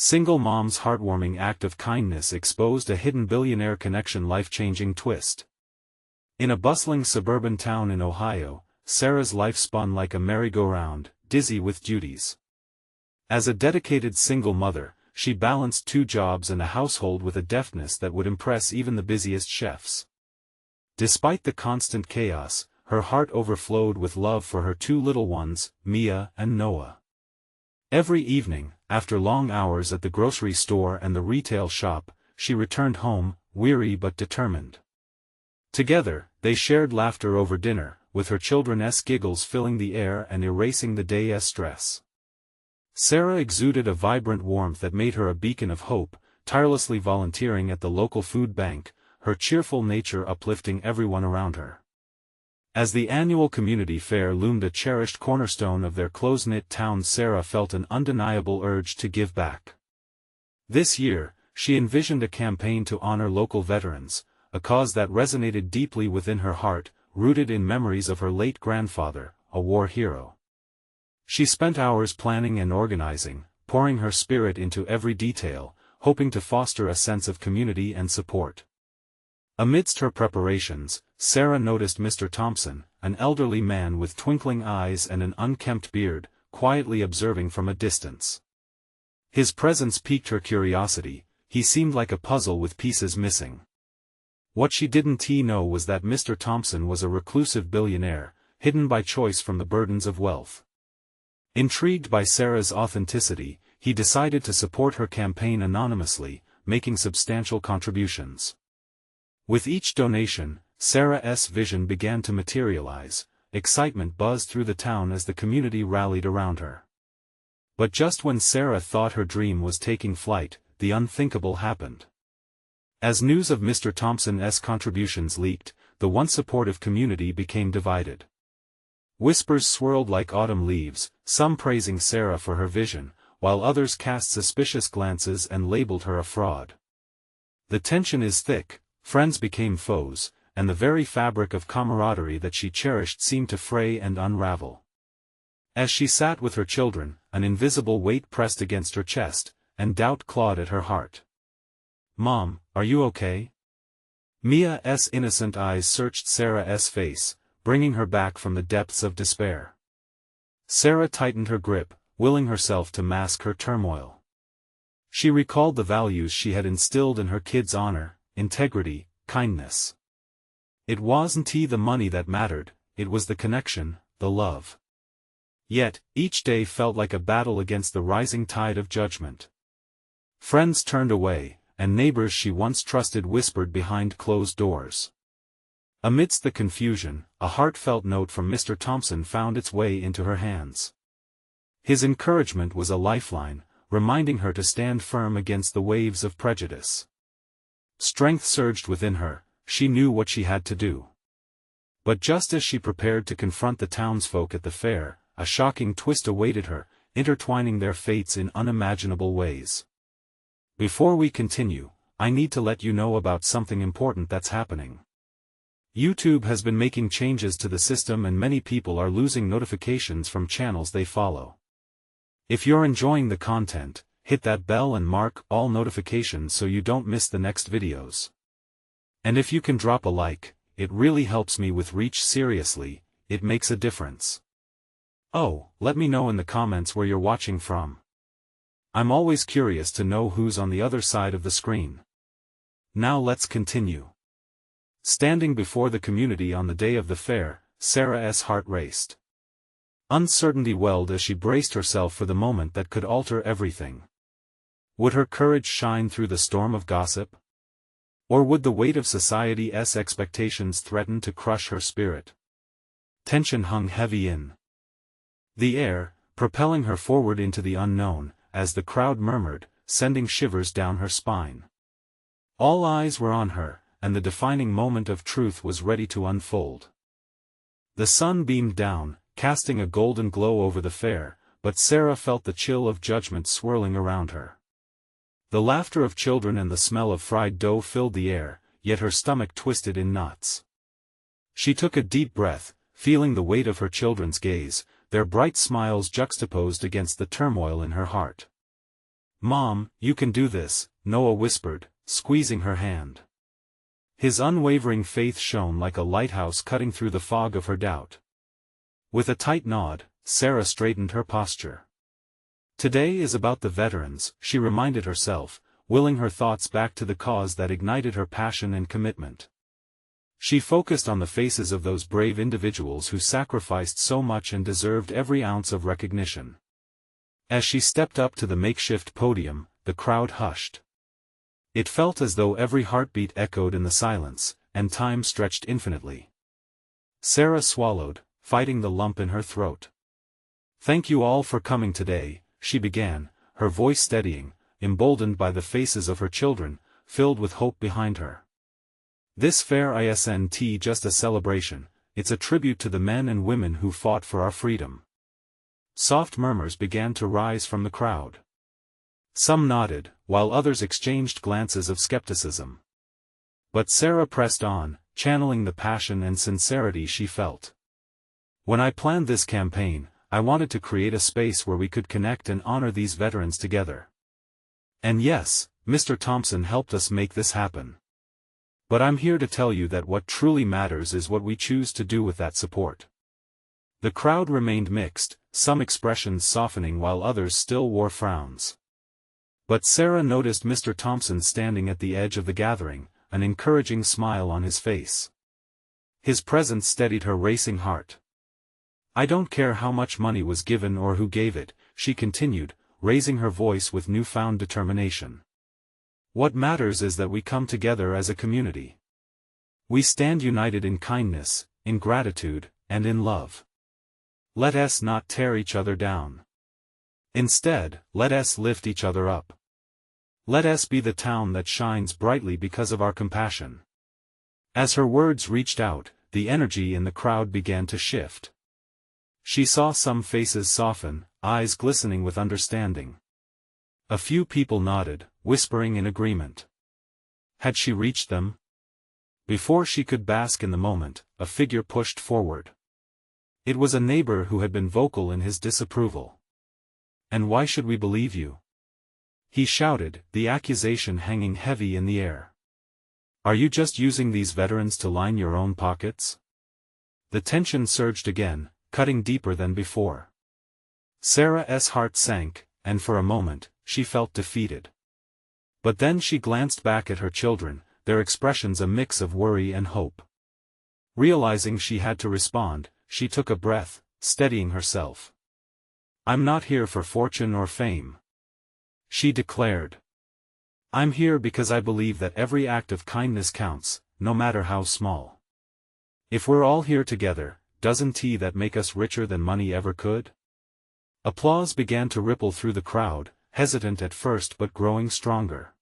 Single mom's heartwarming act of kindness exposed a hidden billionaire connection, life-changing twist. In a bustling suburban town in Ohio, Sarah's life spun like a merry-go-round, dizzy with duties. As a dedicated single mother, she balanced 2 jobs and a household with a deftness that would impress even the busiest chefs. Despite the constant chaos, her heart overflowed with love for her 2 little ones, Mia and Noah. Every evening, after long hours at the grocery store and the retail shop, she returned home, weary but determined. Together, they shared laughter over dinner, with her children's giggles filling the air and erasing the day's stress. Sarah exuded a vibrant warmth that made her a beacon of hope, tirelessly volunteering at the local food bank, her cheerful nature uplifting everyone around her. As the annual community fair loomed a cherished cornerstone of their close-knit town, Sarah felt an undeniable urge to give back. This year, she envisioned a campaign to honor local veterans, a cause that resonated deeply within her heart, rooted in memories of her late grandfather, a war hero. She spent hours planning and organizing, pouring her spirit into every detail, hoping to foster a sense of community and support. Amidst her preparations, Sarah noticed Mr. Thompson, an elderly man with twinkling eyes and an unkempt beard, quietly observing from a distance. His presence piqued her curiosity. He seemed like a puzzle with pieces missing. What she didn't know was that Mr. Thompson was a reclusive billionaire, hidden by choice from the burdens of wealth. Intrigued by Sarah's authenticity, he decided to support her campaign anonymously, making substantial contributions. With each donation, Sarah's vision began to materialize. Excitement buzzed through the town as the community rallied around her. But just when Sarah thought her dream was taking flight, the unthinkable happened. As news of Mr. Thompson's contributions leaked, the once supportive community became divided. Whispers swirled like autumn leaves, some praising Sarah for her vision, while others cast suspicious glances and labeled her a fraud. The tension is thick. Friends became foes, and the very fabric of camaraderie that she cherished seemed to fray and unravel. As she sat with her children, an invisible weight pressed against her chest, and doubt clawed at her heart. "Mom, are you okay?" Mia's innocent eyes searched Sarah's face, bringing her back from the depths of despair. Sarah tightened her grip, willing herself to mask her turmoil. She recalled the values she had instilled in her kids' honor, integrity, kindness. It wasn't the money that mattered, it was the connection, the love. Yet, each day felt like a battle against the rising tide of judgment. Friends turned away, and neighbors she once trusted whispered behind closed doors. Amidst the confusion, a heartfelt note from Mr. Thompson found its way into her hands. His encouragement was a lifeline, reminding her to stand firm against the waves of prejudice. Strength surged within her. She knew what she had to do. But just as she prepared to confront the townsfolk at the fair, a shocking twist awaited her, intertwining their fates in unimaginable ways. Before we continue, I need to let you know about something important that's happening. YouTube has been making changes to the system and many people are losing notifications from channels they follow. If you're enjoying the content, hit that bell and mark all notifications so you don't miss the next videos. And if you can drop a like, it really helps me with reach. Seriously, it makes a difference. Oh, let me know in the comments where you're watching from. I'm always curious to know who's on the other side of the screen. Now let's continue. Standing before the community on the day of the fair, Sarah's heart raced. Uncertainty welled as she braced herself for the moment that could alter everything. Would her courage shine through the storm of gossip? Or would the weight of society's expectations threaten to crush her spirit? Tension hung heavy in the air, propelling her forward into the unknown, as the crowd murmured, sending shivers down her spine. All eyes were on her, and the defining moment of truth was ready to unfold. The sun beamed down, casting a golden glow over the fair, but Sarah felt the chill of judgment swirling around her. The laughter of children and the smell of fried dough filled the air, yet her stomach twisted in knots. She took a deep breath, feeling the weight of her children's gaze, their bright smiles juxtaposed against the turmoil in her heart. "Mom, you can do this," Noah whispered, squeezing her hand. His unwavering faith shone like a lighthouse cutting through the fog of her doubt. With a tight nod, Sarah straightened her posture. "Today is about the veterans," she reminded herself, willing her thoughts back to the cause that ignited her passion and commitment. She focused on the faces of those brave individuals who sacrificed so much and deserved every ounce of recognition. As she stepped up to the makeshift podium, the crowd hushed. It felt as though every heartbeat echoed in the silence, and time stretched infinitely. Sarah swallowed, fighting the lump in her throat. "Thank you all for coming today," she began, her voice steadying, emboldened by the faces of her children, filled with hope behind her. "This fair isn't just a celebration, it's a tribute to the men and women who fought for our freedom." Soft murmurs began to rise from the crowd. Some nodded, while others exchanged glances of skepticism. But Sarah pressed on, channeling the passion and sincerity she felt. "When I planned this campaign, I wanted to create a space where we could connect and honor these veterans together. And yes, Mr. Thompson helped us make this happen. But I'm here to tell you that what truly matters is what we choose to do with that support." The crowd remained mixed, some expressions softening while others still wore frowns. But Sarah noticed Mr. Thompson standing at the edge of the gathering, an encouraging smile on his face. His presence steadied her racing heart. "I don't care how much money was given or who gave it," she continued, raising her voice with newfound determination. "What matters is that we come together as a community. We stand united in kindness, in gratitude, and in love. Let us not tear each other down. Instead, let us lift each other up. Let us be the town that shines brightly because of our compassion." As her words reached out, the energy in the crowd began to shift. She saw some faces soften, eyes glistening with understanding. A few people nodded, whispering in agreement. Had she reached them? Before she could bask in the moment, a figure pushed forward. It was a neighbor who had been vocal in his disapproval. "And why should we believe you?" he shouted, the accusation hanging heavy in the air. "Are you just using these veterans to line your own pockets?" The tension surged again, cutting deeper than before. Sarah's heart sank, and for a moment, she felt defeated. But then she glanced back at her children, their expressions a mix of worry and hope. Realizing she had to respond, she took a breath, steadying herself. "I'm not here for fortune or fame," she declared. "I'm here because I believe that every act of kindness counts, no matter how small. If we're all here together, doesn't that make us richer than money ever could?" Applause began to ripple through the crowd, hesitant at first but growing stronger.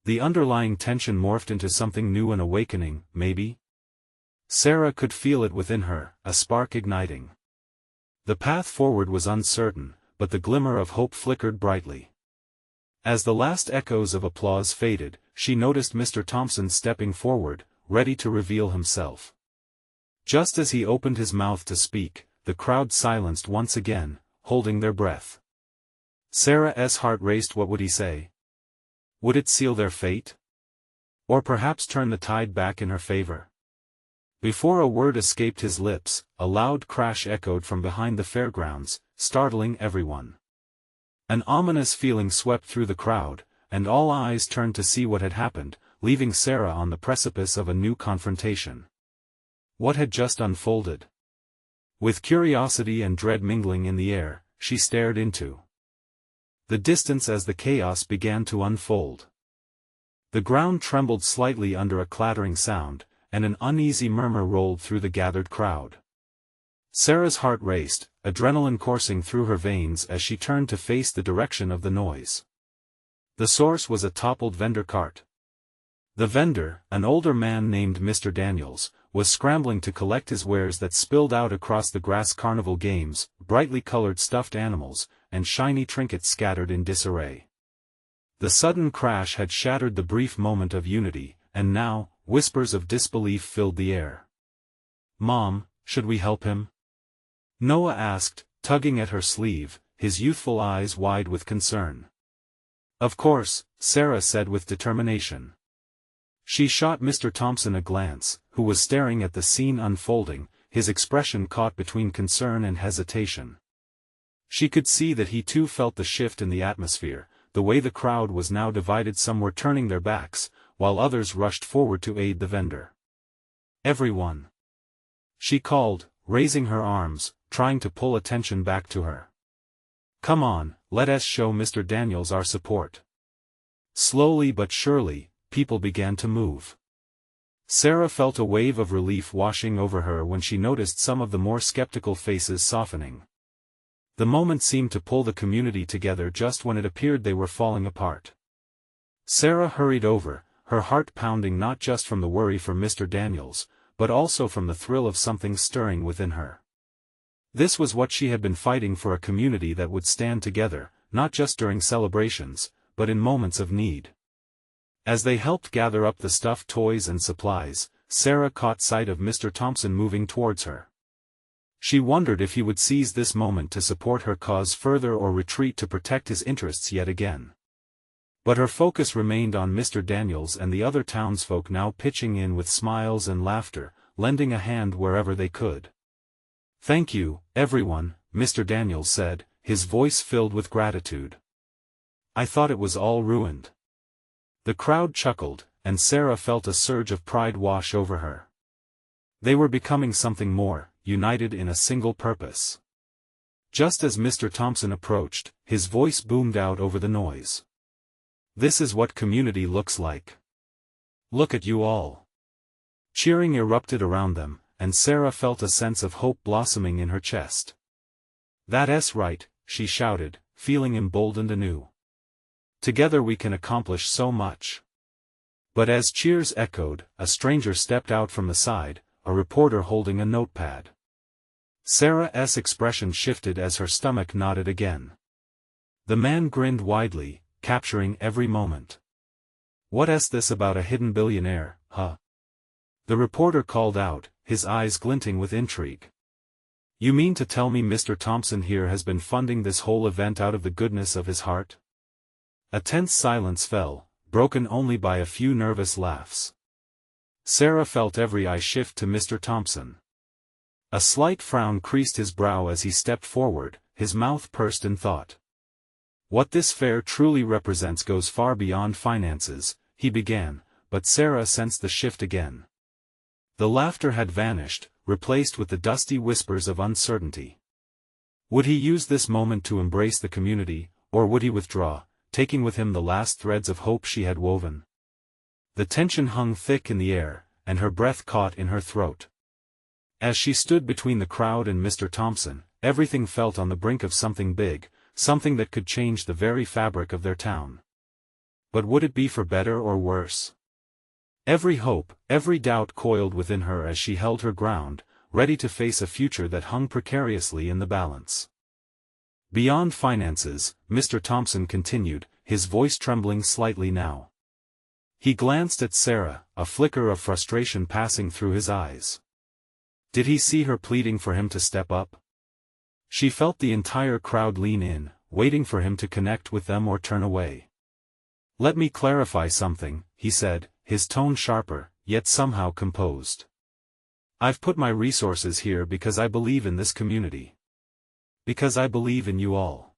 The underlying tension morphed into something new, an awakening, maybe? Sarah could feel it within her, a spark igniting. The path forward was uncertain, but the glimmer of hope flickered brightly. As the last echoes of applause faded, she noticed Mr. Thompson stepping forward, ready to reveal himself. Just as he opened his mouth to speak, the crowd silenced once again, holding their breath. Sarah's heart raced. What would he say? Would it seal their fate? Or perhaps turn the tide back in her favor? Before a word escaped his lips, a loud crash echoed from behind the fairgrounds, startling everyone. An ominous feeling swept through the crowd, and all eyes turned to see what had happened, leaving Sarah on the precipice of a new confrontation. What had just unfolded? With curiosity and dread mingling in the air, she stared into the distance as the chaos began to unfold. The ground trembled slightly under a clattering sound, and an uneasy murmur rolled through the gathered crowd. Sarah's heart raced, adrenaline coursing through her veins as she turned to face the direction of the noise. The source was a toppled vendor cart. The vendor, an older man named Mr. Daniels, was scrambling to collect his wares that spilled out across the grass. Carnival games, brightly colored stuffed animals, and shiny trinkets scattered in disarray. The sudden crash had shattered the brief moment of unity, and now, whispers of disbelief filled the air. "Mom, should we help him?" Noah asked, tugging at her sleeve, his youthful eyes wide with concern. Of course, Sarah said with determination. She shot Mr. Thompson a glance, who was staring at the scene unfolding, his expression caught between concern and hesitation. She could see that he too felt the shift in the atmosphere, the way the crowd was now divided. Some were turning their backs, while others rushed forward to aid the vendor. Everyone! She called, raising her arms, trying to pull attention back to her. Come on, let us show Mr. Daniels our support. Slowly but surely, people began to move. Sarah felt a wave of relief washing over her when she noticed some of the more skeptical faces softening. The moment seemed to pull the community together just when it appeared they were falling apart. Sarah hurried over, her heart pounding not just from the worry for Mr. Daniels, but also from the thrill of something stirring within her. This was what she had been fighting for, a community that would stand together, not just during celebrations, but in moments of need. As they helped gather up the stuffed toys and supplies, Sarah caught sight of Mr. Thompson moving towards her. She wondered if he would seize this moment to support her cause further or retreat to protect his interests yet again. But her focus remained on Mr. Daniels and the other townsfolk now pitching in with smiles and laughter, lending a hand wherever they could. Thank you, everyone, Mr. Daniels said, his voice filled with gratitude. I thought it was all ruined. The crowd chuckled, and Sarah felt a surge of pride wash over her. They were becoming something more, united in a single purpose. Just as Mr. Thompson approached, his voice boomed out over the noise. This is what community looks like. Look at you all. Cheering erupted around them, and Sarah felt a sense of hope blossoming in her chest. That's right, she shouted, feeling emboldened anew. Together we can accomplish so much. But as cheers echoed, a stranger stepped out from the side, a reporter holding a notepad. Sarah's expression shifted as her stomach knotted again. The man grinned widely, capturing every moment. What's this about a hidden billionaire, huh? The reporter called out, his eyes glinting with intrigue. You mean to tell me Mr. Thompson here has been funding this whole event out of the goodness of his heart? A tense silence fell, broken only by a few nervous laughs. Sarah felt every eye shift to Mr. Thompson. A slight frown creased his brow as he stepped forward, his mouth pursed in thought. What this fair truly represents goes far beyond finances, he began, but Sarah sensed the shift again. The laughter had vanished, replaced with the dusty whispers of uncertainty. Would he use this moment to embrace the community, or would he withdraw, taking with him the last threads of hope she had woven? The tension hung thick in the air, and her breath caught in her throat. As she stood between the crowd and Mr. Thompson, everything felt on the brink of something big, something that could change the very fabric of their town. But would it be for better or worse? Every hope, every doubt coiled within her as she held her ground, ready to face a future that hung precariously in the balance. Beyond finances, Mr. Thompson continued, his voice trembling slightly now. He glanced at Sarah, a flicker of frustration passing through his eyes. Did he see her pleading for him to step up? She felt the entire crowd lean in, waiting for him to connect with them or turn away. Let me clarify something, he said, his tone sharper, yet somehow composed. I've put my resources here because I believe in this community. Because I believe in you all.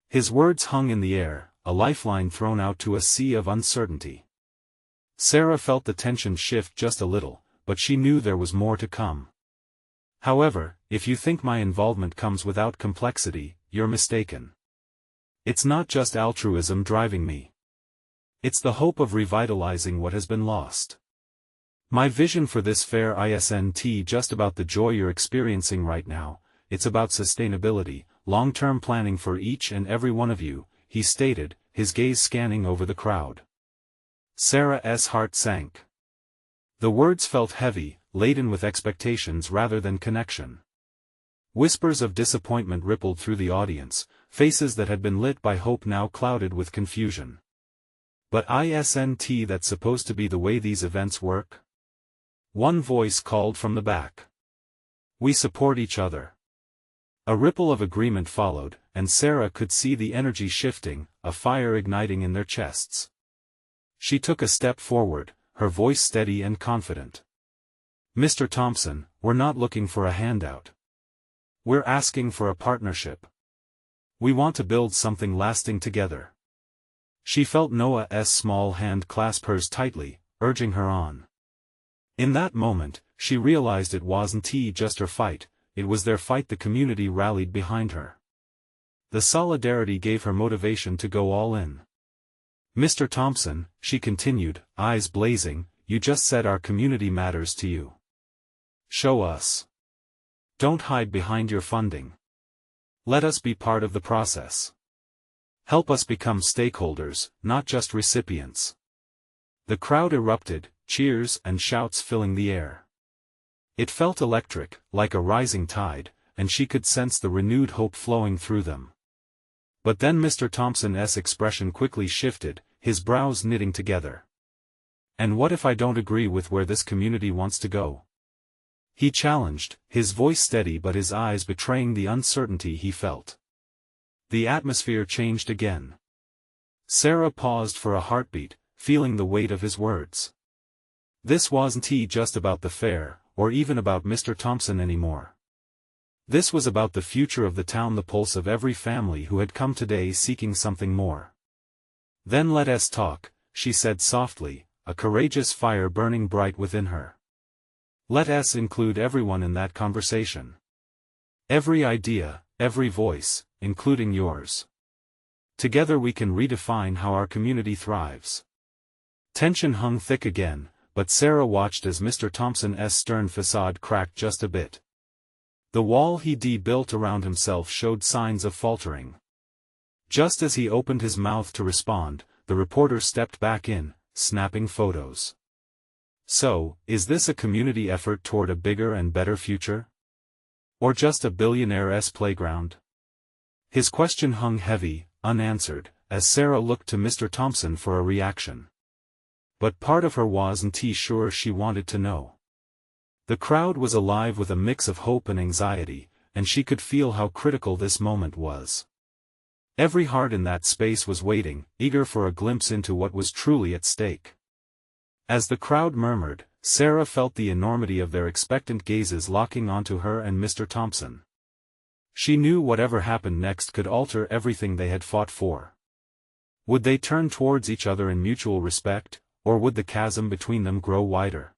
His words hung in the air, a lifeline thrown out to a sea of uncertainty. Sarah felt the tension shift just a little, but she knew there was more to come. However, if you think my involvement comes without complexity, you're mistaken. It's not just altruism driving me. It's the hope of revitalizing what has been lost. My vision for this fair isn't just about the joy you're experiencing right now, it's about sustainability, long-term planning for each and every one of you, he stated, his gaze scanning over the crowd. Sarah's heart sank. The words felt heavy, laden with expectations rather than connection. Whispers of disappointment rippled through the audience, faces that had been lit by hope now clouded with confusion. But isn't that supposed to be the way these events work? One voice called from the back. We support each other. A ripple of agreement followed, and Sarah could see the energy shifting, a fire igniting in their chests. She took a step forward, her voice steady and confident. "Mr. Thompson, we're not looking for a handout. We're asking for a partnership. We want to build something lasting together." She felt Noah's small hand clasp hers tightly, urging her on. In that moment, she realized it wasn't just her fight, it was their fight. The community rallied behind her. The solidarity gave her motivation to go all in. "Mr. Thompson," she continued, eyes blazing, "you just said our community matters to you. Show us. Don't hide behind your funding. Let us be part of the process. Help us become stakeholders, not just recipients." The crowd erupted, cheers and shouts filling the air. It felt electric, like a rising tide, and she could sense the renewed hope flowing through them. But then Mr. Thompson's expression quickly shifted, his brows knitting together. "And what if I don't agree with where this community wants to go?" he challenged, his voice steady but his eyes betraying the uncertainty he felt. The atmosphere changed again. Sarah paused for a heartbeat, feeling the weight of his words. This wasn't just about the fair, or even about Mr. Thompson anymore. This was about the future of the town, the pulse of every family who had come today seeking something more. "Then let us talk," she said softly, a courageous fire burning bright within her. "Let us include everyone in that conversation. Every idea, every voice, including yours. Together we can redefine how our community thrives." Tension hung thick again, but Sarah watched as Mr. Thompson's stern facade cracked just a bit. The wall he'd built around himself showed signs of faltering. Just as he opened his mouth to respond, the reporter stepped back in, snapping photos. "So, is this a community effort toward a bigger and better future? Or just a billionaire's playground?" His question hung heavy, unanswered, as Sarah looked to Mr. Thompson for a reaction. But part of her wasn't sure she wanted to know. The crowd was alive with a mix of hope and anxiety, and she could feel how critical this moment was. Every heart in that space was waiting, eager for a glimpse into what was truly at stake. As the crowd murmured, Sarah felt the enormity of their expectant gazes locking onto her and Mr. Thompson. She knew whatever happened next could alter everything they had fought for. Would they turn towards each other in mutual respect, or would the chasm between them grow wider?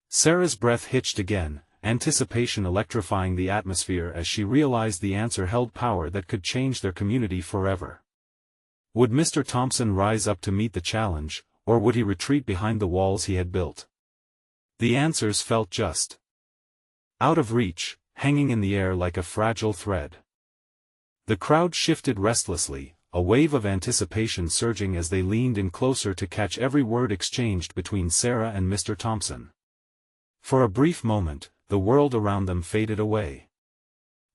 Sarah's breath hitched again, anticipation electrifying the atmosphere as she realized the answer held power that could change their community forever. Would Mr. Thompson rise up to meet the challenge, or would he retreat behind the walls he had built? The answers felt just out of reach, hanging in the air like a fragile thread. The crowd shifted restlessly, a wave of anticipation surging as they leaned in closer to catch every word exchanged between Sarah and Mr. Thompson. For a brief moment, the world around them faded away.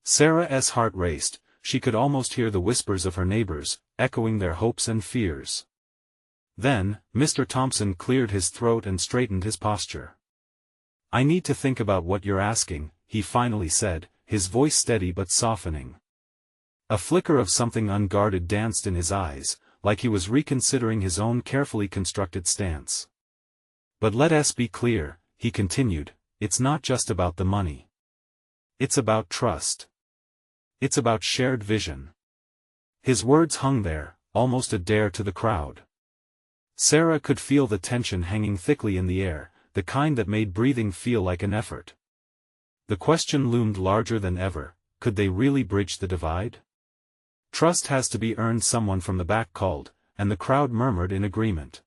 Sarah's heart raced, she could almost hear the whispers of her neighbors, echoing their hopes and fears. Then, Mr. Thompson cleared his throat and straightened his posture. "I need to think about what you're asking," he finally said, his voice steady but softening. A flicker of something unguarded danced in his eyes, like he was reconsidering his own carefully constructed stance. "But let us be clear," he continued, "it's not just about the money. It's about trust. It's about shared vision." His words hung there, almost a dare to the crowd. Sarah could feel the tension hanging thickly in the air, the kind that made breathing feel like an effort. The question loomed larger than ever: could they really bridge the divide? "Trust has to be earned," someone from the back called, and the crowd murmured in agreement.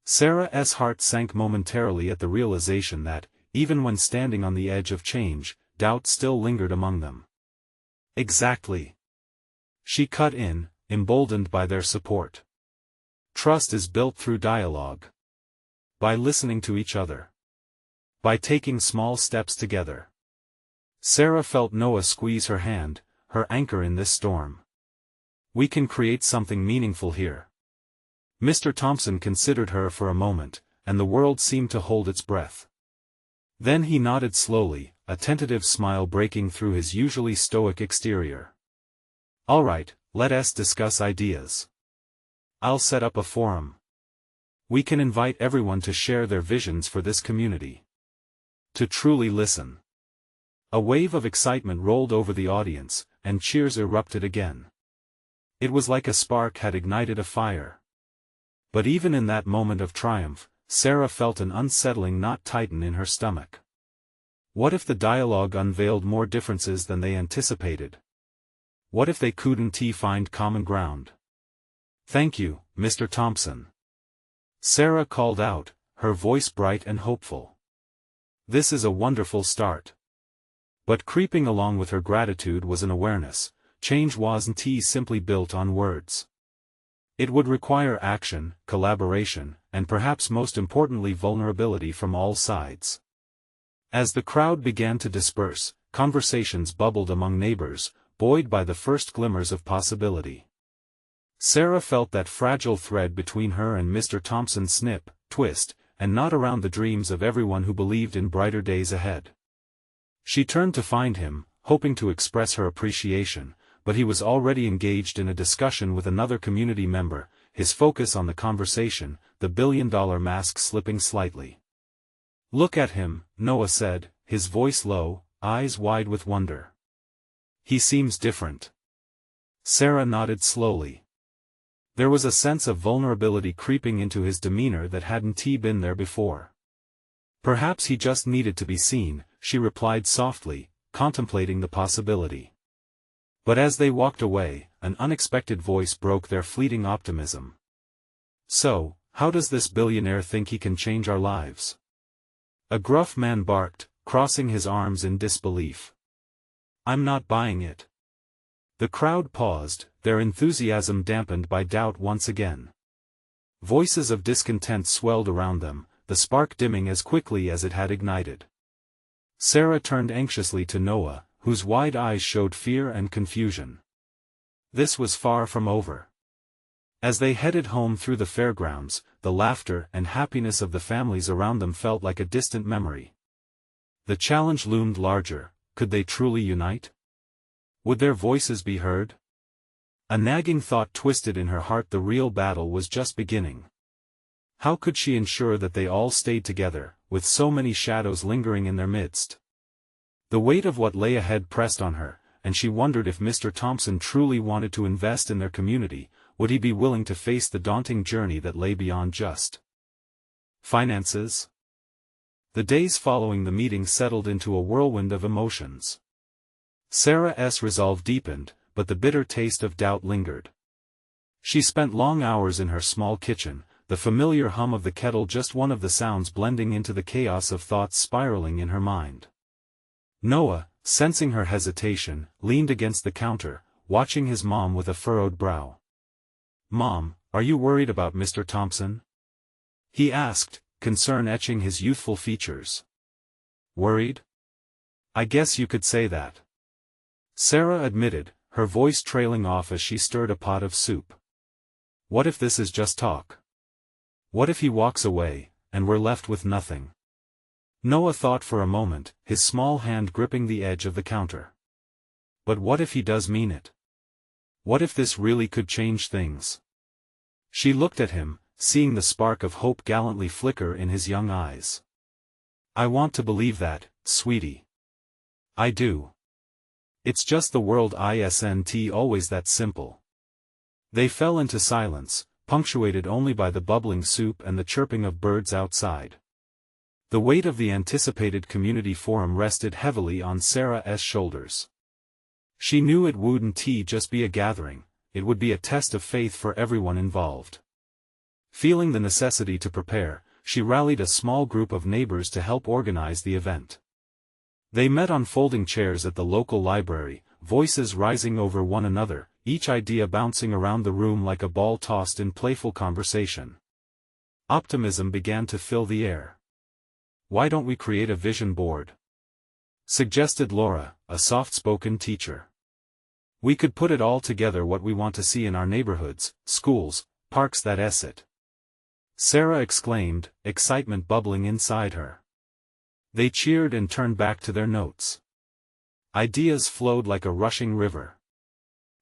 Sarah's heart sank momentarily at the realization that, even when standing on the edge of change, doubt still lingered among them. "Exactly," she cut in, emboldened by their support. "Trust is built through dialogue. By listening to each other. By taking small steps together." Sarah felt Noah squeeze her hand, her anchor in this storm. "We can create something meaningful here." Mr. Thompson considered her for a moment, and the world seemed to hold its breath. Then he nodded slowly, a tentative smile breaking through his usually stoic exterior. "All right, let us discuss ideas. I'll set up a forum. We can invite everyone to share their visions for this community. To truly listen." A wave of excitement rolled over the audience, and cheers erupted again. It was like a spark had ignited a fire. But even in that moment of triumph, Sarah felt an unsettling knot tighten in her stomach. What if the dialogue unveiled more differences than they anticipated? What if they couldn't find common ground? "Thank you, Mr. Thompson," Sarah called out, her voice bright and hopeful. "This is a wonderful start." But creeping along with her gratitude was an awareness: change wasn't simply built on words. It would require action, collaboration, and perhaps most importantly vulnerability from all sides. As the crowd began to disperse, conversations bubbled among neighbors, buoyed by the first glimmers of possibility. Sarah felt that fragile thread between her and Mr. Thompson snip, twist, and knot around the dreams of everyone who believed in brighter days ahead. She turned to find him, hoping to express her appreciation, but he was already engaged in a discussion with another community member, his focus on the conversation, the billion-dollar mask slipping slightly. "Look at him," Noah said, his voice low, eyes wide with wonder. "He seems different." Sarah nodded slowly. There was a sense of vulnerability creeping into his demeanor that hadn't been there before. "Perhaps he just needed to be seen," she replied softly, contemplating the possibility. But as they walked away, an unexpected voice broke their fleeting optimism. "So, how does this billionaire think he can change our lives?" A gruff man barked, crossing his arms in disbelief. "I'm not buying it." The crowd paused, their enthusiasm dampened by doubt once again. Voices of discontent swelled around them, the spark dimming as quickly as it had ignited. Sarah turned anxiously to Noah, whose wide eyes showed fear and confusion. This was far from over. As they headed home through the fairgrounds, the laughter and happiness of the families around them felt like a distant memory. The challenge loomed larger: could they truly unite? Would their voices be heard? A nagging thought twisted in her heart: the real battle was just beginning. How could she ensure that they all stayed together, with so many shadows lingering in their midst? The weight of what lay ahead pressed on her, and she wondered if Mr. Thompson truly wanted to invest in their community. Would he be willing to face the daunting journey that lay beyond just finances? The days following the meeting settled into a whirlwind of emotions. Sarah's resolve deepened, but the bitter taste of doubt lingered. She spent long hours in her small kitchen, the familiar hum of the kettle just one of the sounds blending into the chaos of thoughts spiraling in her mind. Noah, sensing her hesitation, leaned against the counter, watching his mom with a furrowed brow. "Mom, are you worried about Mr. Thompson?" he asked, concern etching his youthful features. "Worried? I guess you could say that," Sarah admitted, her voice trailing off as she stirred a pot of soup. "What if this is just talk? What if he walks away, and we're left with nothing?" Noah thought for a moment, his small hand gripping the edge of the counter. "But what if he does mean it? What if this really could change things?" She looked at him, seeing the spark of hope gallantly flicker in his young eyes. "I want to believe that, sweetie. I do. It's just the world isn't always that simple." They fell into silence, punctuated only by the bubbling soup and the chirping of birds outside. The weight of the anticipated community forum rested heavily on Sarah's shoulders. She knew it wouldn't just be a gathering, it would be a test of faith for everyone involved. Feeling the necessity to prepare, she rallied a small group of neighbors to help organize the event. They met on folding chairs at the local library, voices rising over one another, each idea bouncing around the room like a ball tossed in playful conversation. Optimism began to fill the air. "Why don't we create a vision board?" suggested Laura, a soft-spoken teacher. "We could put it all together, what we want to see in our neighborhoods, schools, parks, that's it," Sarah exclaimed, excitement bubbling inside her. They cheered and turned back to their notes. Ideas flowed like a rushing river.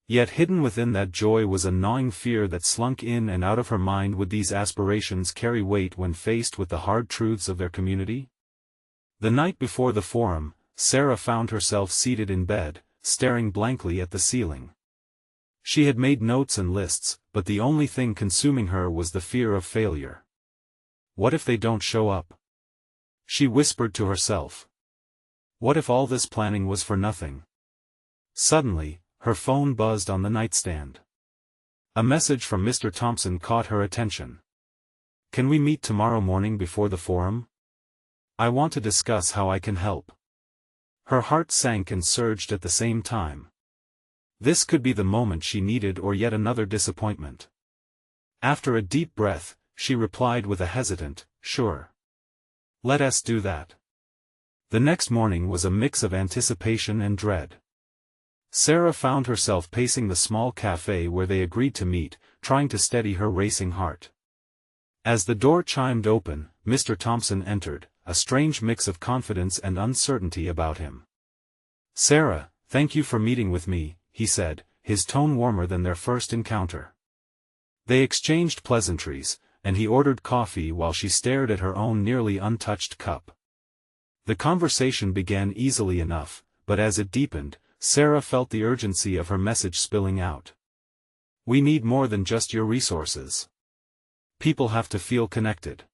Yet hidden within that joy was a gnawing fear that slunk in and out of her mind. Would these aspirations carry weight when faced with the hard truths of their community? The night before the forum, Sarah found herself seated in bed, staring blankly at the ceiling. She had made notes and lists, but the only thing consuming her was the fear of failure. What if they don't show up? She whispered to herself. What if all this planning was for nothing? Suddenly, her phone buzzed on the nightstand. A message from Mr. Thompson caught her attention. Can we meet tomorrow morning before the forum? I want to discuss how I can help. Her heart sank and surged at the same time. This could be the moment she needed, or yet another disappointment. After a deep breath, she replied with a hesitant, "Sure. Let us do that." The next morning was a mix of anticipation and dread. Sarah found herself pacing the small cafe where they agreed to meet, trying to steady her racing heart. As the door chimed open, Mr. Thompson entered, a strange mix of confidence and uncertainty about him. "Sarah, thank you for meeting with me," he said, his tone warmer than their first encounter. They exchanged pleasantries, and he ordered coffee while she stared at her own nearly untouched cup. The conversation began easily enough, but as it deepened, Sarah felt the urgency of her message spilling out. "We need more than just your resources. People have to feel connected.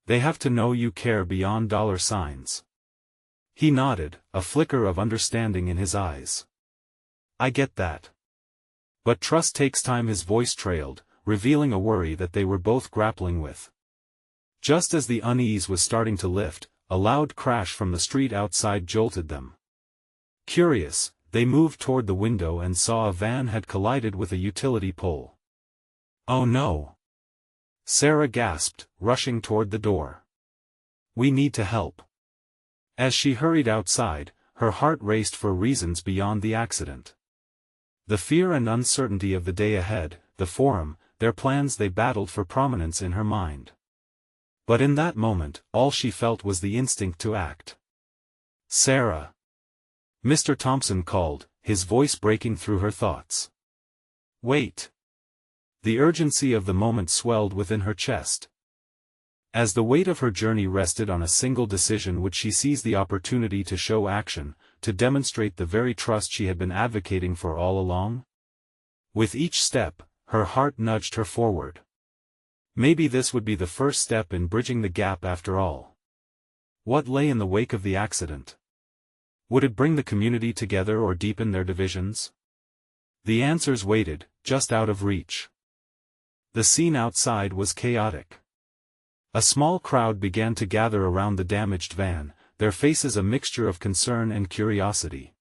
They have to know you care beyond dollar signs." He nodded, a flicker of understanding in his eyes. "I get that. But trust takes time." His voice trailed, revealing a worry that they were both grappling with. Just as the unease was starting to lift, a loud crash from the street outside jolted them. Curious, they moved toward the window and saw a van had collided with a utility pole. "Oh no!" Sarah gasped, rushing toward the door. "We need to help." As she hurried outside, her heart raced for reasons beyond the accident. The fear and uncertainty of the day ahead, the forum, their plans, they battled for prominence in her mind. But in that moment, all she felt was the instinct to act. "Sarah!" Mr. Thompson called, his voice breaking through her thoughts. "Wait." The urgency of the moment swelled within her chest. As the weight of her journey rested on a single decision, would she seize the opportunity to show action, to demonstrate the very trust she had been advocating for all along? With each step, her heart nudged her forward. Maybe this would be the first step in bridging the gap after all. What lay in the wake of the accident? Would it bring the community together or deepen their divisions? The answers waited, just out of reach. The scene outside was chaotic. A small crowd began to gather around the damaged van, their faces a mixture of concern and curiosity.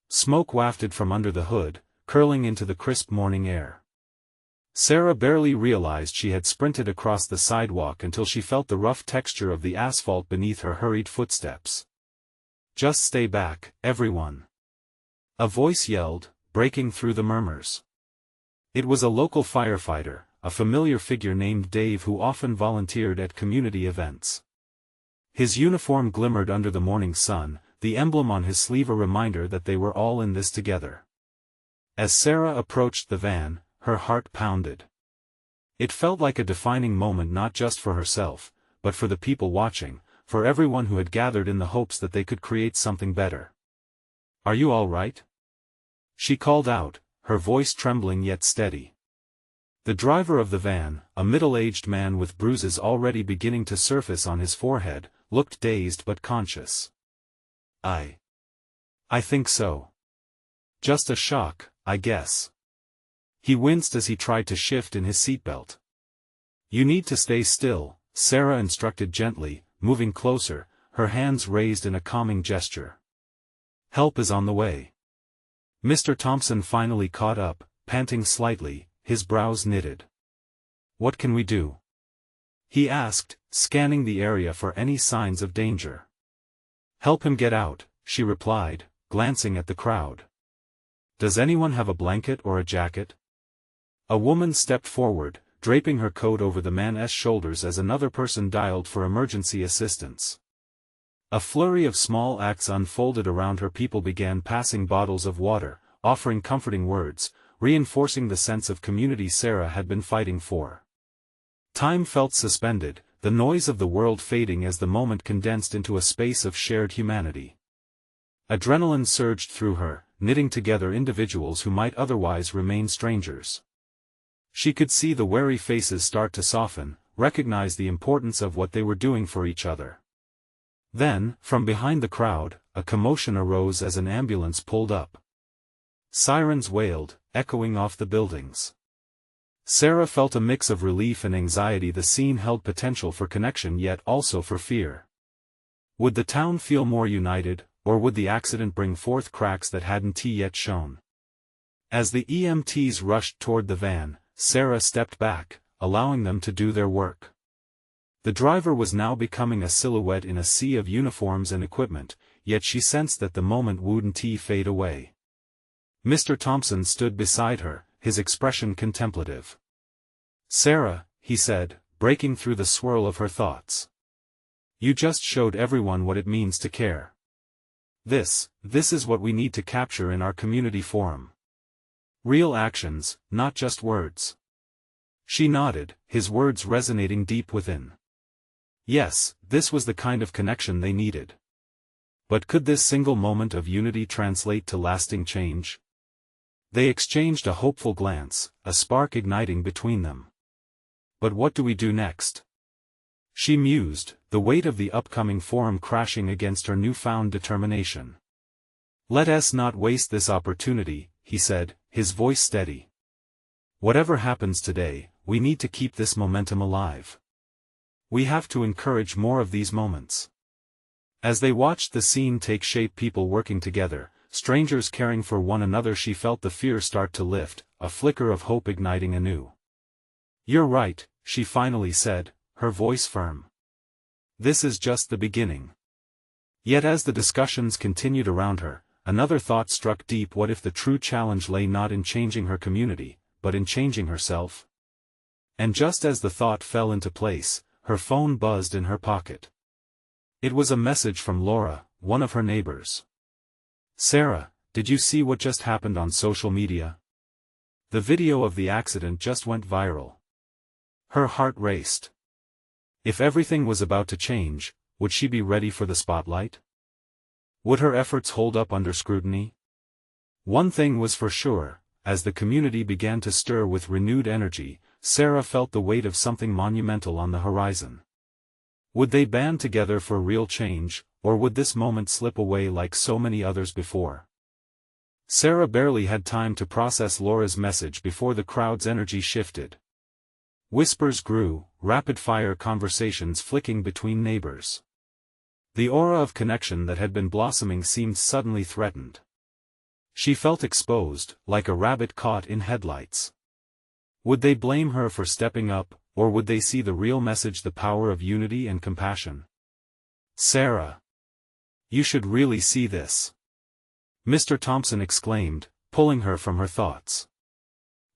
Smoke wafted from under the hood, curling into the crisp morning air. Sarah barely realized she had sprinted across the sidewalk until she felt the rough texture of the asphalt beneath her hurried footsteps. "Just stay back, everyone!" a voice yelled, breaking through the murmurs. It was a local firefighter, a familiar figure named Dave, who often volunteered at community events. His uniform glimmered under the morning sun, the emblem on his sleeve a reminder that they were all in this together. As Sarah approached the van, her heart pounded. It felt like a defining moment, not just for herself, but for the people watching, for everyone who had gathered in the hopes that they could create something better. "Are you all right?" she called out, her voice trembling yet steady. The driver of the van, a middle-aged man with bruises already beginning to surface on his forehead, looked dazed but conscious. I think so. Just a shock, I guess." He winced as he tried to shift in his seatbelt. "You need to stay still," Sarah instructed gently, moving closer, her hands raised in a calming gesture. "Help is on the way." Mr. Thompson finally caught up, panting slightly, his brows knitted. "What can we do?" he asked, scanning the area for any signs of danger. "Help him get out," she replied, glancing at the crowd. "Does anyone have a blanket or a jacket?" A woman stepped forward, draping her coat over the man's shoulders as another person dialed for emergency assistance. A flurry of small acts unfolded around her. People began passing bottles of water, offering comforting words, reinforcing the sense of community Sarah had been fighting for. Time felt suspended, the noise of the world fading as the moment condensed into a space of shared humanity. Adrenaline surged through her, knitting together individuals who might otherwise remain strangers. She could see the wary faces start to soften, recognize the importance of what they were doing for each other. Then, from behind the crowd, a commotion arose as an ambulance pulled up. Sirens wailed, echoing off the buildings. Sarah felt a mix of relief and anxiety. The scene held potential for connection yet also for fear. Would the town feel more united, or would the accident bring forth cracks that hadn't yet shown? As the EMTs rushed toward the van, Sarah stepped back, allowing them to do their work. The driver was now becoming a silhouette in a sea of uniforms and equipment, yet she sensed that the moment wouldn't fade away. Mr. Thompson stood beside her, his expression contemplative. "Sarah," he said, breaking through the swirl of her thoughts. "You just showed everyone what it means to care. This is what we need to capture in our community forum. Real actions, not just words." She nodded, his words resonating deep within. Yes, this was the kind of connection they needed. But could this single moment of unity translate to lasting change? They exchanged a hopeful glance, a spark igniting between them. But what do we do next? She mused, the weight of the upcoming forum crashing against her newfound determination. "Let us not waste this opportunity," he said, his voice steady. "Whatever happens today, we need to keep this momentum alive. We have to encourage more of these moments." As they watched the scene take shape, people working together, strangers caring for one another, she felt the fear start to lift, a flicker of hope igniting anew. "You're right," she finally said, her voice firm. "This is just the beginning." Yet as the discussions continued around her, another thought struck deep. What if the true challenge lay not in changing her community, but in changing herself? And just as the thought fell into place, her phone buzzed in her pocket. It was a message from Laura, one of her neighbors. "Sarah, did you see what just happened on social media? The video of the accident just went viral." Her heart raced. If everything was about to change, would she be ready for the spotlight? Would her efforts hold up under scrutiny? One thing was for sure, as the community began to stir with renewed energy, Sarah felt the weight of something monumental on the horizon. Would they band together for real change, or would this moment slip away like so many others before? Sarah barely had time to process Laura's message before the crowd's energy shifted. Whispers grew, rapid-fire conversations flicking between neighbors. The aura of connection that had been blossoming seemed suddenly threatened. She felt exposed, like a rabbit caught in headlights. Would they blame her for stepping up, or would they see the real message, the power of unity and compassion? "Sarah, you should really see this," Mr. Thompson exclaimed, pulling her from her thoughts.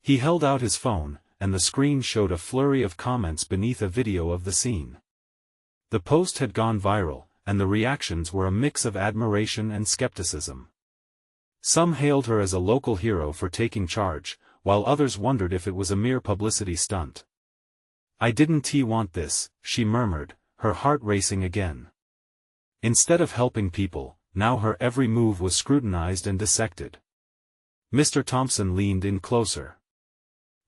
He held out his phone, and the screen showed a flurry of comments beneath a video of the scene. The post had gone viral, and the reactions were a mix of admiration and skepticism. Some hailed her as a local hero for taking charge, while others wondered if it was a mere publicity stunt. "I didn't want this," she murmured, her heart racing again. Instead of helping people, now her every move was scrutinized and dissected. Mr. Thompson leaned in closer.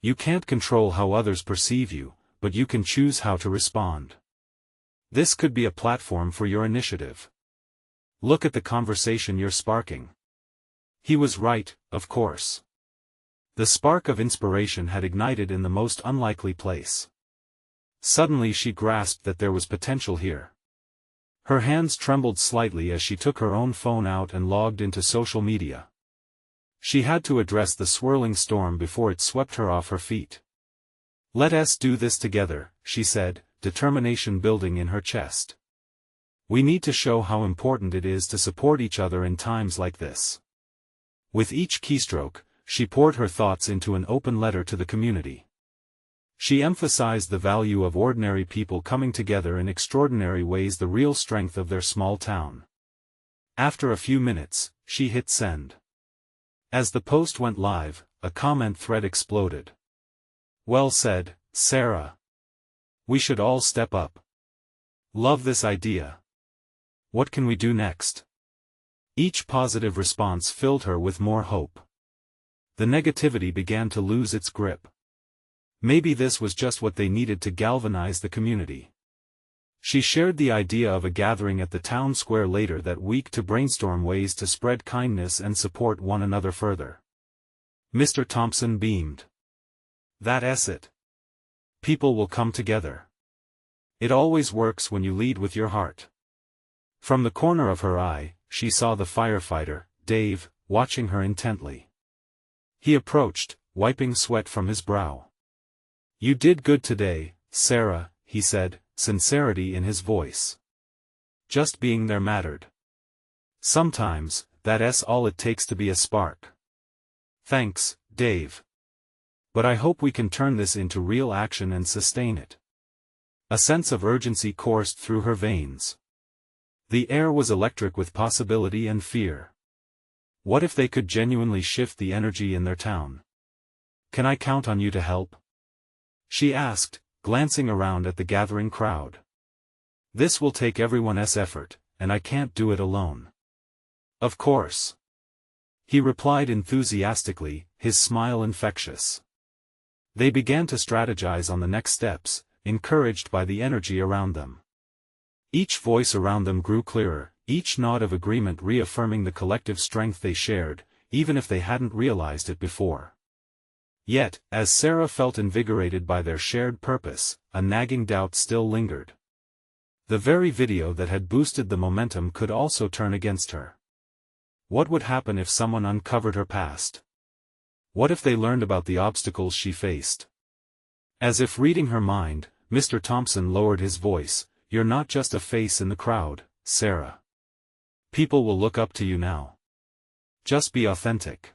"You can't control how others perceive you, but you can choose how to respond. This could be a platform for your initiative. Look at the conversation you're sparking." He was right, of course. The spark of inspiration had ignited in the most unlikely place. Suddenly she grasped that there was potential here. Her hands trembled slightly as she took her own phone out and logged into social media. She had to address the swirling storm before it swept her off her feet. "Let us do this together," she said, determination building in her chest. "We need to show how important it is to support each other in times like this." With each keystroke, she poured her thoughts into an open letter to the community. She emphasized the value of ordinary people coming together in extraordinary ways, the real strength of their small town. After a few minutes, she hit send. As the post went live, a comment thread exploded. "Well said, Sarah. We should all step up. Love this idea. What can we do next?" Each positive response filled her with more hope. The negativity began to lose its grip. Maybe this was just what they needed to galvanize the community. She shared the idea of a gathering at the town square later that week to brainstorm ways to spread kindness and support one another further. Mr. Thompson beamed. "That's it. People will come together. It always works when you lead with your heart." From the corner of her eye, she saw the firefighter, Dave, watching her intently. He approached, wiping sweat from his brow. "You did good today, Sarah," he said, sincerity in his voice. Just being there mattered. Sometimes, that's all it takes to be a spark. "Thanks, Dave. But I hope we can turn this into real action and sustain it." A sense of urgency coursed through her veins. The air was electric with possibility and fear. What if they could genuinely shift the energy in their town? "Can I count on you to help?" she asked, glancing around at the gathering crowd. "This will take everyone's effort, and I can't do it alone." "Of course," he replied enthusiastically, his smile infectious. They began to strategize on the next steps, encouraged by the energy around them. Each voice around them grew clearer, each nod of agreement reaffirming the collective strength they shared, even if they hadn't realized it before. Yet, as Sarah felt invigorated by their shared purpose, a nagging doubt still lingered. The very video that had boosted the momentum could also turn against her. What would happen if someone uncovered her past? What if they learned about the obstacles she faced? As if reading her mind, Mr. Thompson lowered his voice. "You're not just a face in the crowd, Sarah. People will look up to you now. Just be authentic."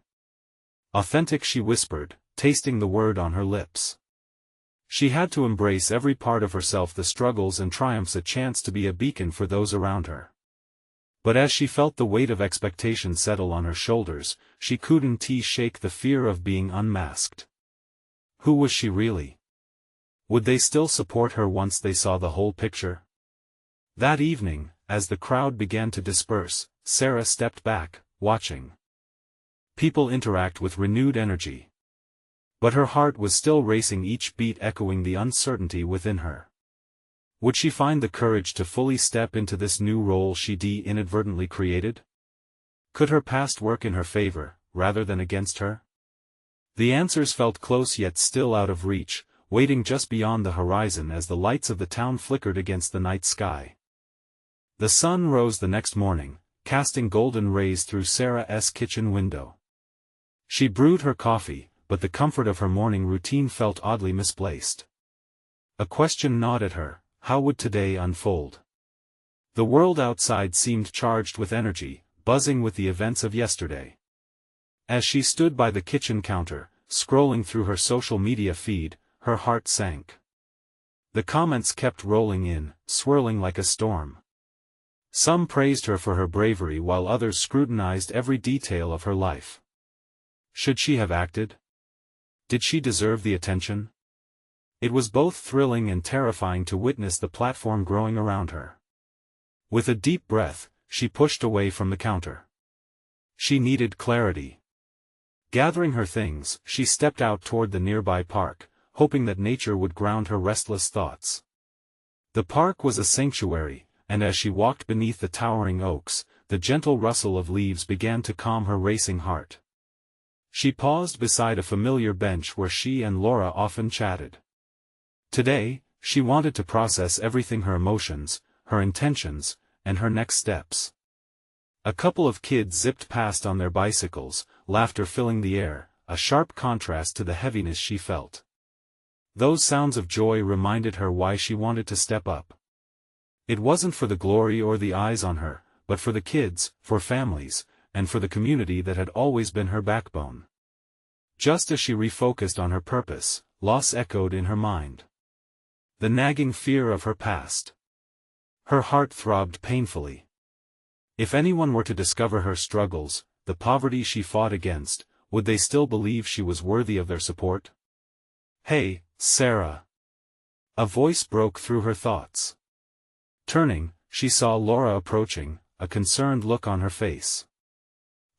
"Authentic," she whispered, tasting the word on her lips. She had to embrace every part of herself, the struggles and triumphs, a chance to be a beacon for those around her. But as she felt the weight of expectation settle on her shoulders, she couldn't shake the fear of being unmasked. Who was she really? Would they still support her once they saw the whole picture? That evening, as the crowd began to disperse, Sarah stepped back, watching people interact with renewed energy. But her heart was still racing, each beat echoing the uncertainty within her. Would she find the courage to fully step into this new role she'd inadvertently created? Could her past work in her favor, rather than against her? The answers felt close yet still out of reach, waiting just beyond the horizon as the lights of the town flickered against the night sky. The sun rose the next morning, casting golden rays through Sarah's kitchen window. She brewed her coffee, but the comfort of her morning routine felt oddly misplaced. A question gnawed at her: how would today unfold? The world outside seemed charged with energy, buzzing with the events of yesterday. As she stood by the kitchen counter, scrolling through her social media feed, her heart sank. The comments kept rolling in, swirling like a storm. Some praised her for her bravery while others scrutinized every detail of her life. Should she have acted? Did she deserve the attention? It was both thrilling and terrifying to witness the platform growing around her. With a deep breath, she pushed away from the counter. She needed clarity. Gathering her things, she stepped out toward the nearby park, hoping that nature would ground her restless thoughts. The park was a sanctuary, and as she walked beneath the towering oaks, the gentle rustle of leaves began to calm her racing heart. She paused beside a familiar bench where she and Laura often chatted. Today, she wanted to process everything: her emotions, her intentions, and her next steps. A couple of kids zipped past on their bicycles, laughter filling the air, a sharp contrast to the heaviness she felt. Those sounds of joy reminded her why she wanted to step up. It wasn't for the glory or the eyes on her, but for the kids, for families, and for the community that had always been her backbone. Just as she refocused on her purpose, loss echoed in her mind. The nagging fear of her past. Her heart throbbed painfully. If anyone were to discover her struggles, the poverty she fought against, would they still believe she was worthy of their support? "Hey, Sarah." A voice broke through her thoughts. Turning, she saw Laura approaching, a concerned look on her face.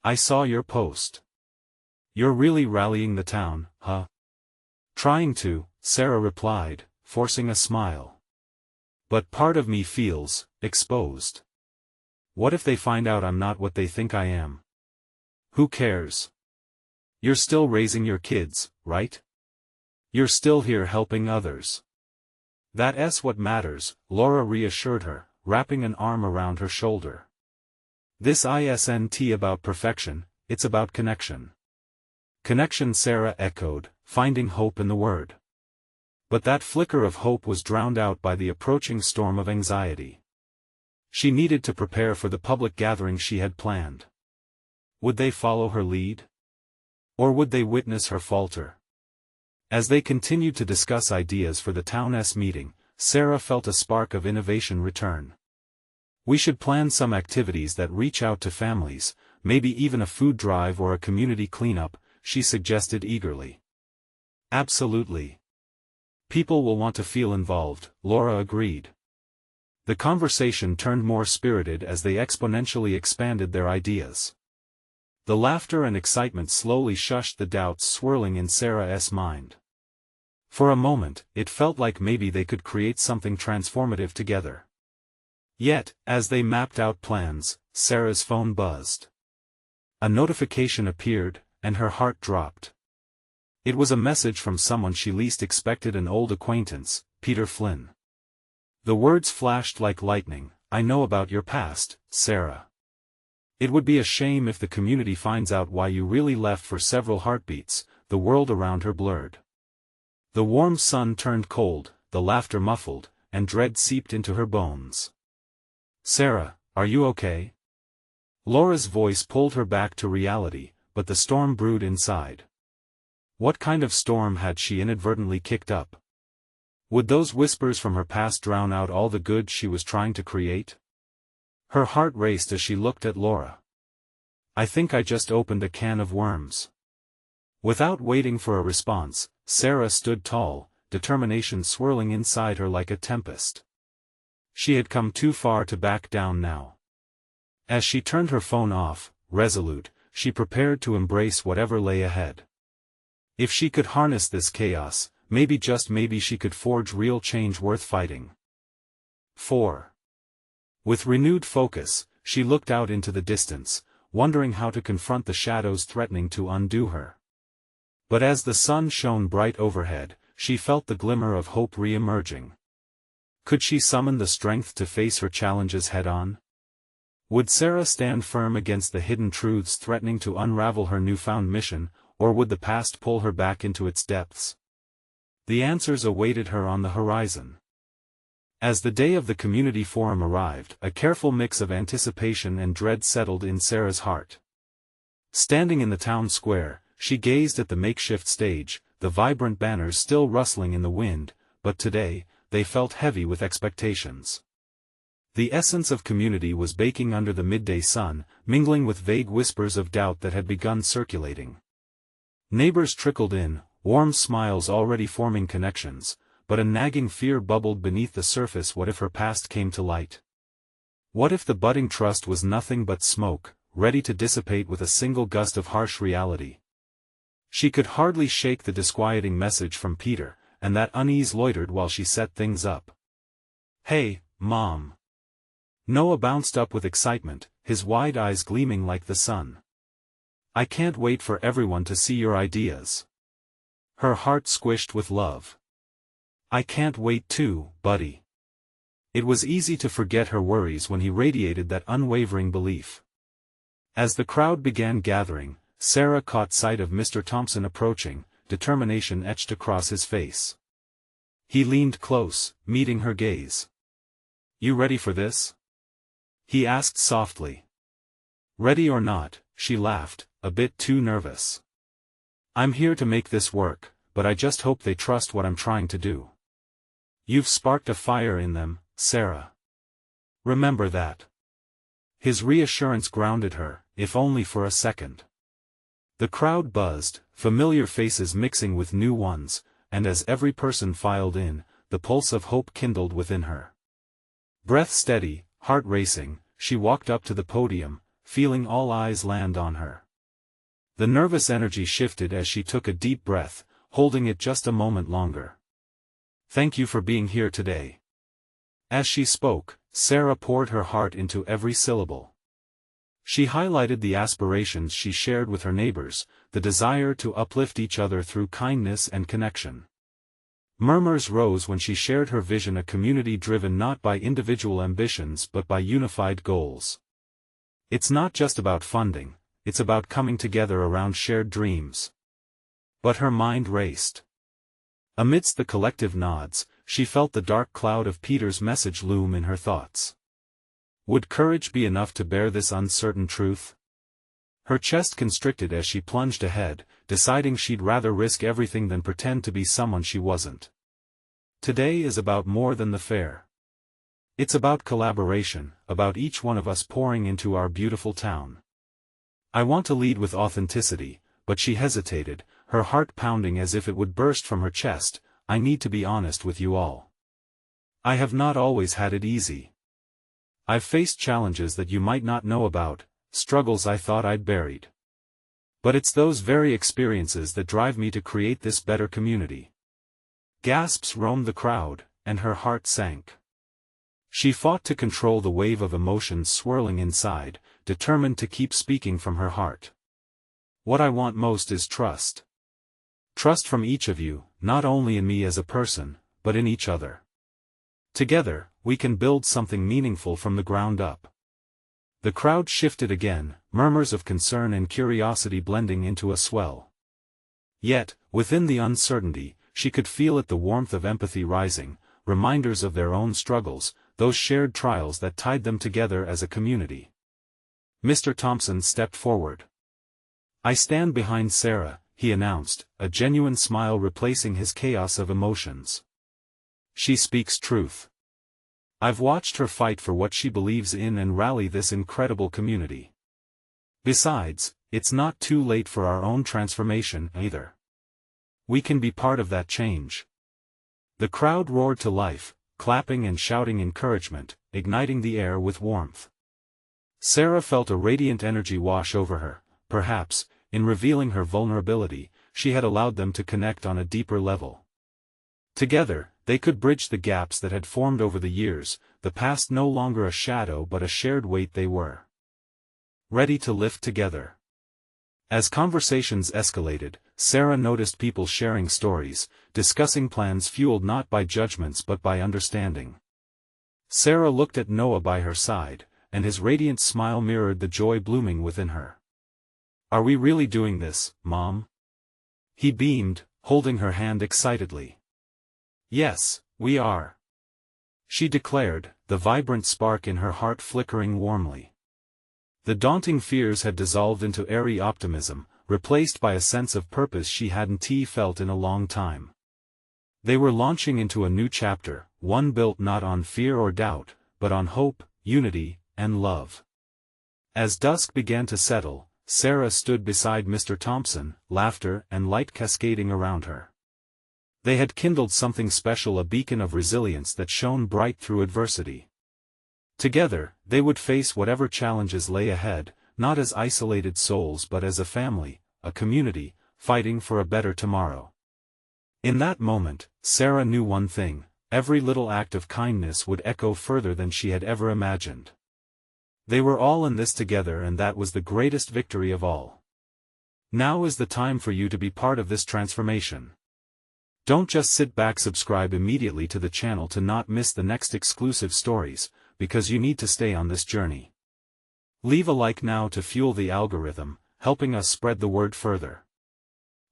"I saw your post. You're really rallying the town, huh?" "Trying to," Sarah replied, forcing a smile. "But part of me feels exposed. What if they find out I'm not what they think I am? Who cares? You're still raising your kids, right? You're still here helping others. That's what matters," Laura reassured her, wrapping an arm around her shoulder. "This isn't about perfection, it's about connection." "Connection," Sarah echoed, finding hope in the word. But that flicker of hope was drowned out by the approaching storm of anxiety. She needed to prepare for the public gathering she had planned. Would they follow her lead? Or would they witness her falter? As they continued to discuss ideas for the town's meeting, Sarah felt a spark of innovation return. "We should plan some activities that reach out to families, maybe even a food drive or a community cleanup," she suggested eagerly. "Absolutely. People will want to feel involved," Laura agreed. The conversation turned more spirited as they exponentially expanded their ideas. The laughter and excitement slowly shushed the doubts swirling in Sarah's mind. For a moment, it felt like maybe they could create something transformative together. Yet, as they mapped out plans, Sarah's phone buzzed. A notification appeared, and her heart dropped. It was a message from someone she least expected, an old acquaintance, Peter Flynn. The words flashed like lightning, "I know about your past, Sarah. It would be a shame if the community finds out why you really left." For several heartbeats, the world around her blurred. The warm sun turned cold, the laughter muffled, and dread seeped into her bones. "Sarah, are you okay?" Laura's voice pulled her back to reality, but the storm brewed inside. What kind of storm had she inadvertently kicked up? Would those whispers from her past drown out all the good she was trying to create? Her heart raced as she looked at Laura. "I think I just opened a can of worms." Without waiting for a response, Sarah stood tall, determination swirling inside her like a tempest. She had come too far to back down now. As she turned her phone off, resolute, she prepared to embrace whatever lay ahead. If she could harness this chaos, maybe just maybe she could forge real change worth fighting. 4. With renewed focus, she looked out into the distance, wondering how to confront the shadows threatening to undo her. But as the sun shone bright overhead, she felt the glimmer of hope re-emerging. Could she summon the strength to face her challenges head-on? Would Sarah stand firm against the hidden truths threatening to unravel her newfound mission, or would the past pull her back into its depths? The answers awaited her on the horizon. As the day of the community forum arrived, a careful mix of anticipation and dread settled in Sarah's heart. Standing in the town square, she gazed at the makeshift stage, the vibrant banners still rustling in the wind, but today, they felt heavy with expectations. The essence of community was baking under the midday sun, mingling with vague whispers of doubt that had begun circulating. Neighbors trickled in, warm smiles already forming connections, but a nagging fear bubbled beneath the surface. What if her past came to light? What if the budding trust was nothing but smoke, ready to dissipate with a single gust of harsh reality? She could hardly shake the disquieting message from Peter, and that unease loitered while she set things up. "Hey, Mom." Noah bounced up with excitement, his wide eyes gleaming like the sun. "I can't wait for everyone to see your ideas." Her heart squished with love. "I can't wait too, buddy." It was easy to forget her worries when he radiated that unwavering belief. As the crowd began gathering, Sarah caught sight of Mr. Thompson approaching, determination etched across his face. He leaned close, meeting her gaze. "You ready for this?" he asked softly. "Ready or not," she laughed, a bit too nervous. "I'm here to make this work, but I just hope they trust what I'm trying to do. You've sparked a fire in them, Sarah. Remember that. His reassurance grounded her, if only for a second. The crowd buzzed, familiar faces mixing with new ones, and as every person filed in, the pulse of hope kindled within her. Breath steady, heart racing, she walked up to the podium, feeling all eyes land on her. The nervous energy shifted as she took a deep breath, holding it just a moment longer. Thank you for being here today. As she spoke, Sarah poured her heart into every syllable. She highlighted the aspirations she shared with her neighbors, the desire to uplift each other through kindness and connection. Murmurs rose when she shared her vision, a community driven not by individual ambitions but by unified goals. It's not just about funding, it's about coming together around shared dreams. But her mind raced. Amidst the collective nods, she felt the dark cloud of Peter's message loom in her thoughts. Would courage be enough to bear this uncertain truth? Her chest constricted as she plunged ahead, deciding she'd rather risk everything than pretend to be someone she wasn't. Today is about more than the fair. It's about collaboration, about each one of us pouring into our beautiful town. I want to lead with authenticity, but she hesitated, her heart pounding as if it would burst from her chest. I need to be honest with you all. I have not always had it easy. I've faced challenges that you might not know about, struggles I thought I'd buried. But it's those very experiences that drive me to create this better community. Gasps roamed the crowd, and her heart sank. She fought to control the wave of emotions swirling inside, determined to keep speaking from her heart. What I want most is trust. Trust from each of you, not only in me as a person, but in each other. Together, we can build something meaningful from the ground up. The crowd shifted again, murmurs of concern and curiosity blending into a swell. Yet, within the uncertainty, she could feel it, the warmth of empathy rising, reminders of their own struggles, those shared trials that tied them together as a community. Mr. Thompson stepped forward. I stand behind Sarah, he announced, a genuine smile replacing his chaos of emotions. She speaks truth. I've watched her fight for what she believes in and rally this incredible community. Besides, it's not too late for our own transformation either. We can be part of that change. The crowd roared to life, clapping and shouting encouragement, igniting the air with warmth. Sarah felt a radiant energy wash over her. Perhaps, in revealing her vulnerability, she had allowed them to connect on a deeper level. Together, they could bridge the gaps that had formed over the years, the past no longer a shadow but a shared weight they were ready to lift together. As conversations escalated, Sarah noticed people sharing stories, discussing plans fueled not by judgments but by understanding. Sarah looked at Noah by her side, and his radiant smile mirrored the joy blooming within her. Are we really doing this, Mom? He beamed, holding her hand excitedly. Yes, we are. She declared, the vibrant spark in her heart flickering warmly. The daunting fears had dissolved into airy optimism, replaced by a sense of purpose she hadn't felt in a long time. They were launching into a new chapter, one built not on fear or doubt, but on hope, unity, and love. As dusk began to settle, Sarah stood beside Mr. Thompson, laughter and light cascading around her. They had kindled something special, a beacon of resilience that shone bright through adversity. Together, they would face whatever challenges lay ahead, not as isolated souls but as a family, a community, fighting for a better tomorrow. In that moment, Sarah knew one thing: every little act of kindness would echo further than she had ever imagined. They were all in this together, and that was the greatest victory of all. Now is the time for you to be part of this transformation. Don't just sit back, subscribe immediately to the channel to not miss the next exclusive stories, because you need to stay on this journey. Leave a like now to fuel the algorithm, helping us spread the word further.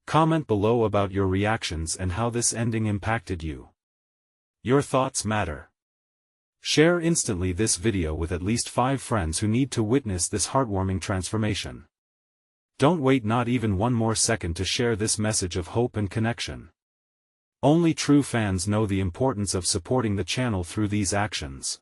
Comment below about your reactions and how this ending impacted you. Your thoughts matter. Share instantly this video with at least 5 friends who need to witness this heartwarming transformation. Don't wait not even one more second to share this message of hope and connection. Only true fans know the importance of supporting the channel through these actions.